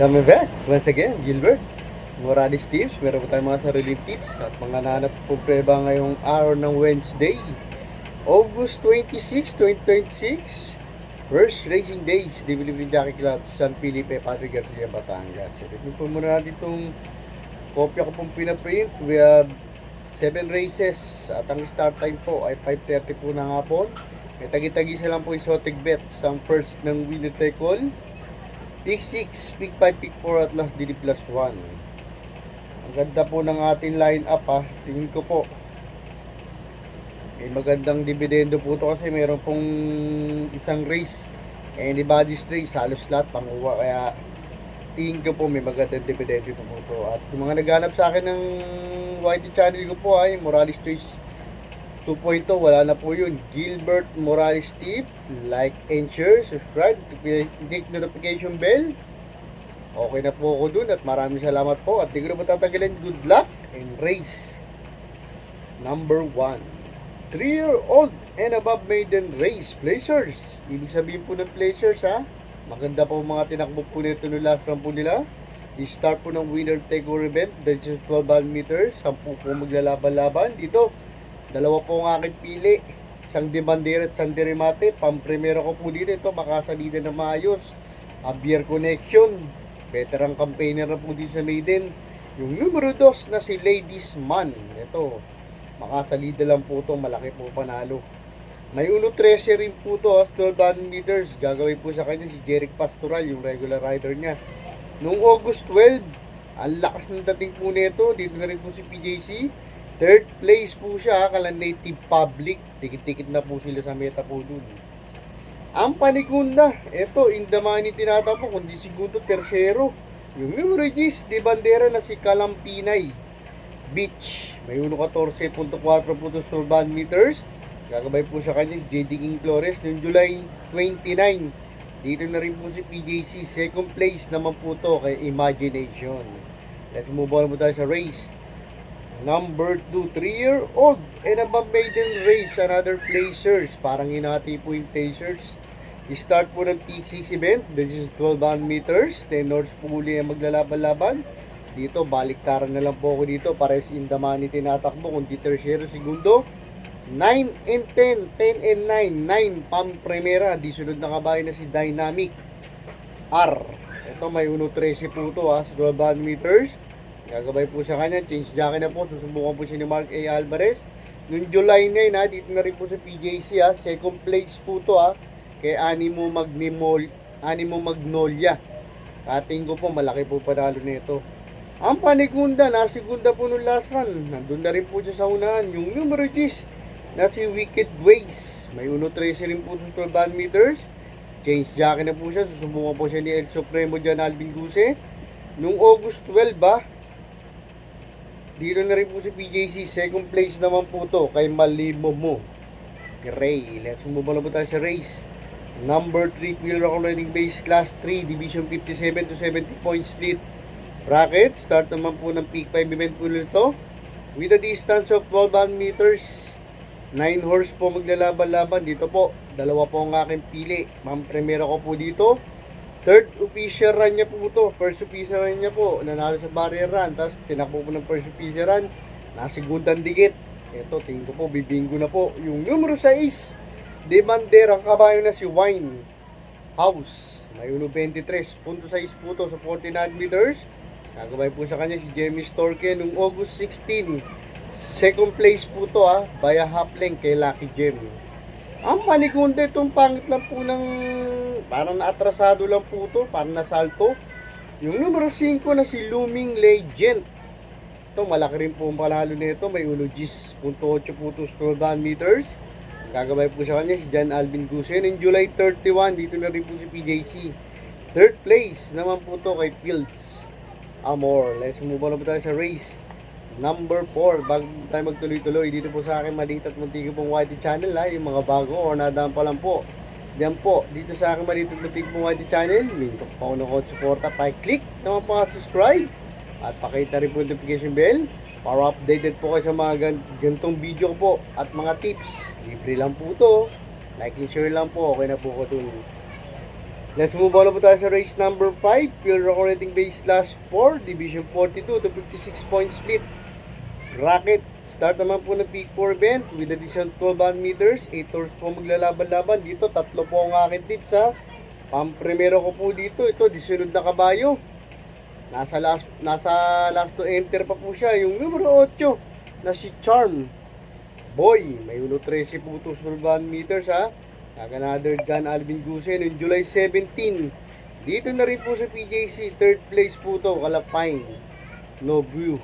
Kami back once again, Gilbert Morales Tips. Meron po tayong mga sariling tips at mga nanap po preba ngayong araw ng Wednesday, August 26, 2026. First Racing Days, DBLB Jockey Club, San Felipe, Patrick Garcia, Batangas. So, ito po muna natin itong kopya ko pong pinaprint. We have 7 races at ang start time po ay 5:30 po ng hapon. May tagi-tagi lang po exotic bet sa first ng winner take all. Pick 6, pick 5, pick 4 at last DD plus 1. Ang ganda po ng ating line up ha. Tingin ko po. May magandang dividendo po ito kasi meron pong isang race. Anybody's race, halos lahat panguha. Kaya tingin ko po may magandang dividendo ito po ito. At yung mga naghanap sa akin ng YT channel ko po ay Morales Choice 2.0, wala na po yun. Gilbert Morales Tip. Like and share, subscribe, click notification bell. Okay na po ako dun at maraming salamat po. At di ko na matatagalin. Good luck and race. Number 1, 3-year-old and above maiden race. Placers. Ibig sabihin po ng placers ha. Maganda po mga tinakbo po nito no last round po nila. I-start po ng winner take all event. That's 12 meters. 10 po maglalaban-laban. Dito dalawa po ang aking pili. Isang Demandera at San Dirimate. Pampremero ko po dito. Ito makasalida na maayos. Abier Connection. Veteran campaigner na po dito sa maiden. Yung numero 2 na si Ladies Man. Ito. Makasalida lang po ito. Malaki po panalo. May 1.13 rin po ito. 12 meters. Gagawin po sa kanya si Jeric Pastoral. Yung regular rider niya. Noong August 12. Ang lakas ng dating po nito. Dito na rin po si PJC. Third place po siya, kala Native Public. Tikit-tikit na po sila sa meta po dun. Ang panikunda, eto, indamani tinatampo, kundi segundo, tersero. Yung numero 10, di bandera na si Kalampinay Beach. May 1.14.4 puntos per band meters. Gagabay po sa kanya si JD King Flores noong July 29. Dito na rin po si PJC. Second place naman po to kay Imagination. Let's move on mo tayo sa race. Number 2, 3-year-old and above maiden race, another placers. Parang hinati po yung placers. I-start po ng P6 event. This is 12 meters. 10 horse po uli ang maglalaban-laban. Dito, baliktaran na lang po ako dito. Pares in the money tinatakbo. Kundi tercero, segundo. 9 and 10. 10 and 9. 9 pam primera. Di sunod na kabayan na si Dynamic R. Ito, may 1.13 po ito ha. 12 meters. Gagabay po sa kanya, change jockey na po, susubukan po siya ni Mark A. Alvarez. Noong July 9 ha, dito na rin po sa PJC ha, second place po to ha, kay Animo Magnolia. Kating ko po, malaki po panalo nito. Ang panikunda, nasigunda po nung last run, nandun na rin po siya sa unahan, yung numero 10, na si Wicked Ways. May 1.13 rin po sa 12 meters. Change jockey na po siya, susubukan po siya ni El Supremo Jan Alvin Guse. Noong August 12 ba, dito na rin po si PJC. Second place naman po to kay Malimo Mo Gray. Let's move on po tayo sa race. Number 3, wheel rock riding base class 3, division 57 to 70 point split bracket. Start naman po ng peak 5 event po nito with a distance of 12 meters. 9 horse po maglalaban-laban. Dito po, dalawa po ang aking pili. Ma'am Primero ko po dito. Third official run niya po ito. First official run niya po, nanalo sa barrier run. Tapos tinakbo po ng first official run. Nasigundang dikit. Ito, tingin ko po, bibinggo na po. Yung numero 6, Demandera, ang kabayo na si Wine House. May 1.23.6 po ito sa 49 meters. Nagabay po sa kanya si Jamie Storke noong August 16. Second place po ito by a half length kay Lucky Gem. Ang panikunda itong pangit lang po ng parang naatrasado lang po ito, parang nasalto. Yung numero 5 na si Looming Legend. Ito malaki rin po ang palalo nito, may 1.8 po ito 12 meters. Gagabay po sa kanya si Jan Alvin Gusen. In July 31, dito na rin po si PJC. Third place naman po ito kay Fields Amor. Let's move on po tayo sa race. Number 4, bago tayo magtuloy-tuloy, dito po sa akin maliit at muntik pong YT channel yung mga bago or nadaan pa lang po. Diyan po, dito sa akin maliit at muntik pong YT channel, minto po ako ng code suporta, pa-click naman po subscribe at pakita rin po notification bell para updated po kayo sa mga ganitong video po at mga tips. Libre lang po to, like and share lang po, okay na po ko dun. Let's move on po tayo sa race number 5. Pure Rock Rating Base Class 4, Division 42 to 56 point split. Bracket. Start naman po ng peak 4 event with addition 12 meters. 8 hours po maglalaban-laban. Dito, tatlo po ang aking tips ha. Pang-primero ko po dito. Ito, disunod na kabayo. Nasa last to enter pa po siya. Yung numero 8 na si Charm Boy. May 13 po to 12 meters ha. Another Gun Alvin Gusen noong July 17. Dito na rin po sa PJC. Third place po to, Kalapine No View.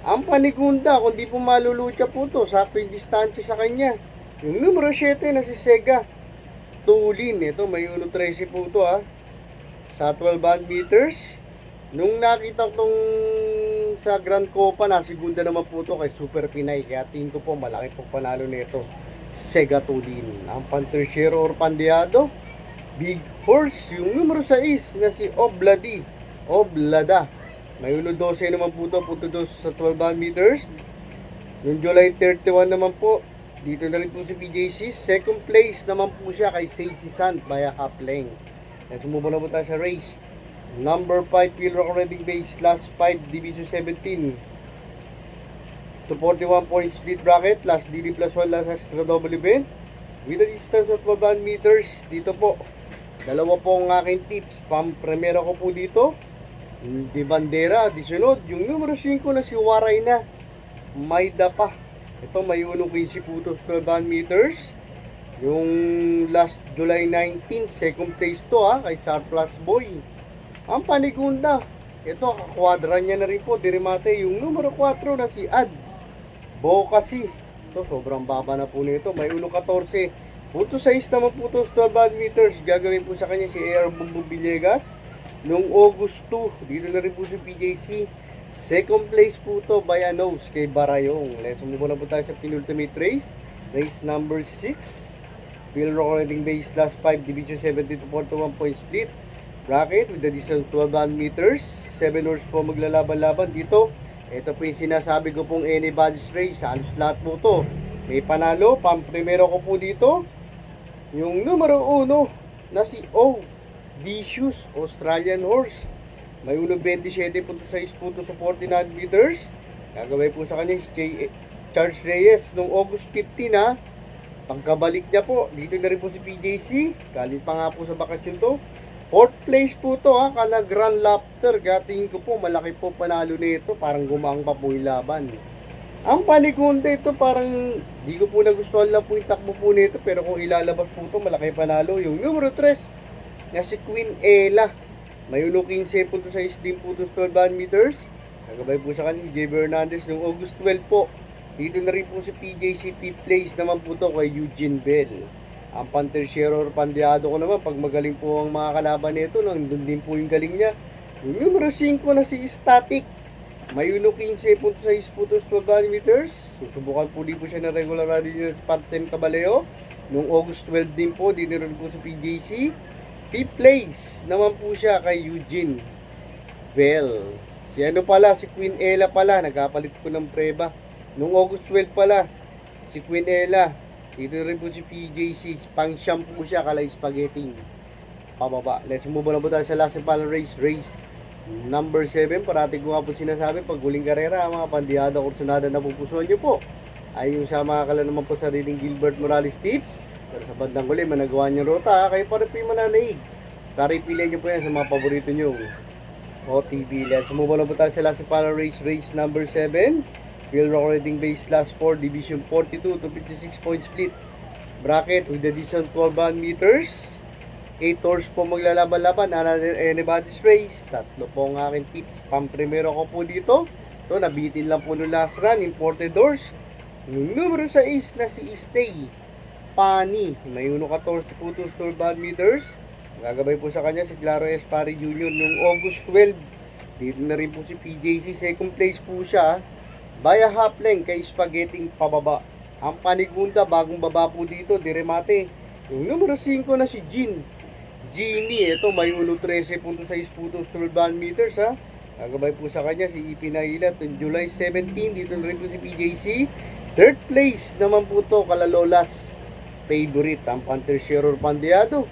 Ang Panigunda, kung di po malulucha po to, sakto yung distansya sa kanya. Yung numero 7 na si Sega Tulin. Ito, may 13 po to ha. Sa 12 meters. Nung nakita tong sa Grand Copa na, segunda naman po to kay Super Pinay. Kaya tingin ko po, malaki po panalo nito. Sega Tulin. Ang Panterciero or Pandeado, Big Horse, yung numero 6 na si Oblada. May 12 naman po to, punto doon sa 12 meters. Yung July 31 naman po, dito na rin po si PJC. Second place naman po siya kay Sacy Sant via half length. Let's move on na po tayo sa race. Number 5, Pure Rock Rating Base, Class 5, Division 17. To 41 point split bracket, last DD plus 1 last extra double event with a distance of 12 meters. Dito po, dalawa po ang aking tips. Pang-primera ko po dito, di bandera, disunod. Yung numero 5 na si Waray na, may dapa. Ito may 1.15 putos 12 meters. Yung last July 19, second place to ha, kay Surplus Boy. Ang Panigunda, ito kakwadra niya na rin po, dirimate. Yung numero 4 na si Ad Bocasi. Ito, sobrang baba na po nito. May 1.14. Punto 6 naman po ito, 12 meters. Gagawin po sa kanya si AR Bumbo Villegas. Noong August 2, dito na rin po si PJC. Second place po ito, Bayanos kay Barayong. Let's move na po tayo sa penultimate race. Race number 6. Pure Rock Rating Base Class 5, Division 70 to 41 point split. Bracket with the distance 12 meters. 7 hours po maglalaban-laban dito. Ito po yung sinasabi ko pong anybody's race. Halos lahat po to may panalo. Pang-primero ko po dito, yung numero 1 na si O. Vicious, Australian Horse. May 1.27 punto 6 punto sa 49 meters. Gagawin po sa kanya si Charles Reyes noong August 15 ha. Pagkabalik niya po, dito na rin po si PJC. Galing pa nga po sa bakasyon to. Fourth place po to ha, kala Grand Laughter. Kaya tingin ko po, malaki po panalo nito. Parang gumaang pa po yung laban. Ang Panigunda ito, parang di ko po nagustuhan lang po yung takbo po nito. Pero kung ilalabas po ito, malaki panalo. Yung numero 3 na si Queen Ella. May 1.15.6 din po ito 12 meters. Nagabay po sa kanya si J. Hernandez noong August 12 po. Dito na rin po si PJC. 5th place naman po ito kay Eugene Bell. Ang Panterciero or Pandeado ko naman, pag magaling po ang mga kalaban nito, nandun din po yung galing niya. Yung numero 5 na si Static, may 1.15.6 putos 12 meters. Susubukan po din po siya ng regular radio sa part-time Cabaleo. Noong August 12 din po, din rin po sa PJC. 5th place naman po siya kay Eugene Bell. Si ano pala, si Queen Ella pala, nagkapalit po ng preba. Noong August 12 pala, si Queen Ella. Dito rin po si PJC, pang-siyam po siya, kalay spaghetti. Pababa. Let's move on na po tayo sa last and final race. Race number 7. Parati ko nga po sinasabi, pag huling karera, mga pandihada, kursunada na pupusuan nyo po. Ay yung sa mga kala naman po sariling Gilbert Morales tips. Pero sa bandang huli, managawa nyo rota, kayo pa rin po yung mananaig. Para ipili nyo po yan sa mga paborito nyo. OTV. Let's move on na po tayo sa last and final race. Race number 7. Pure Rock Rating Base Class 4, Division 42 to 56 point split. Bracket with the distance 12 meters. 8 hours po maglalaban-laban. Another anybody's race. Tatlo po ang aking tips. Pang-primero ko po dito. Ito, nabitin lang po no last run. Imported doors. Yung numero 6 na si Stay Pani. May 1.14 putos 12 meters. Gagabay po sa kanya si Claro Espari Jr. noong August 12. Dito na rin po si PJC. Second place po siya. Via half length kay Spaghetti pababa. Ang Panigunda, bagong baba po dito, diremate. Yung numero 5 na si Genie, ito may 1.13.6 putos 12 meters ha. Gagabay po sa kanya si Ipinahilat on July 17. Dito na rin po si PJC. Third place naman po to, Kalalolas favorite, ang Panterciero Pandeado.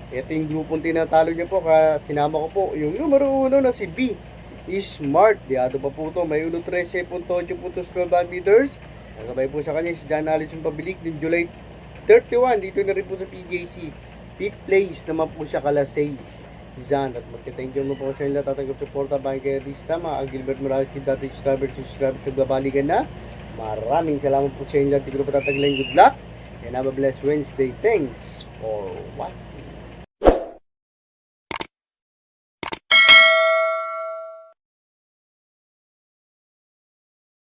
Ito yung grupong tinatalo niya po, sinama ko po yung numero 1 na si B. Smart, diado pa po to, may 1.13.8 puntos 12 meters. Nasabay po sa kanya si John Allison Pabilik ng July 31, dito na rin po sa PJC. 5th place naman po siya kala say Zan. At magka-thank you mo po sa inyo tatanggap suporta bahay kay Rista, mga Gilbert Morales, kay dati subscriber nagbabaligan na. Maraming salamat po sa inyo. Tigro pa tataglayin. Good luck and have a blessed Wednesday. Thanks for watching.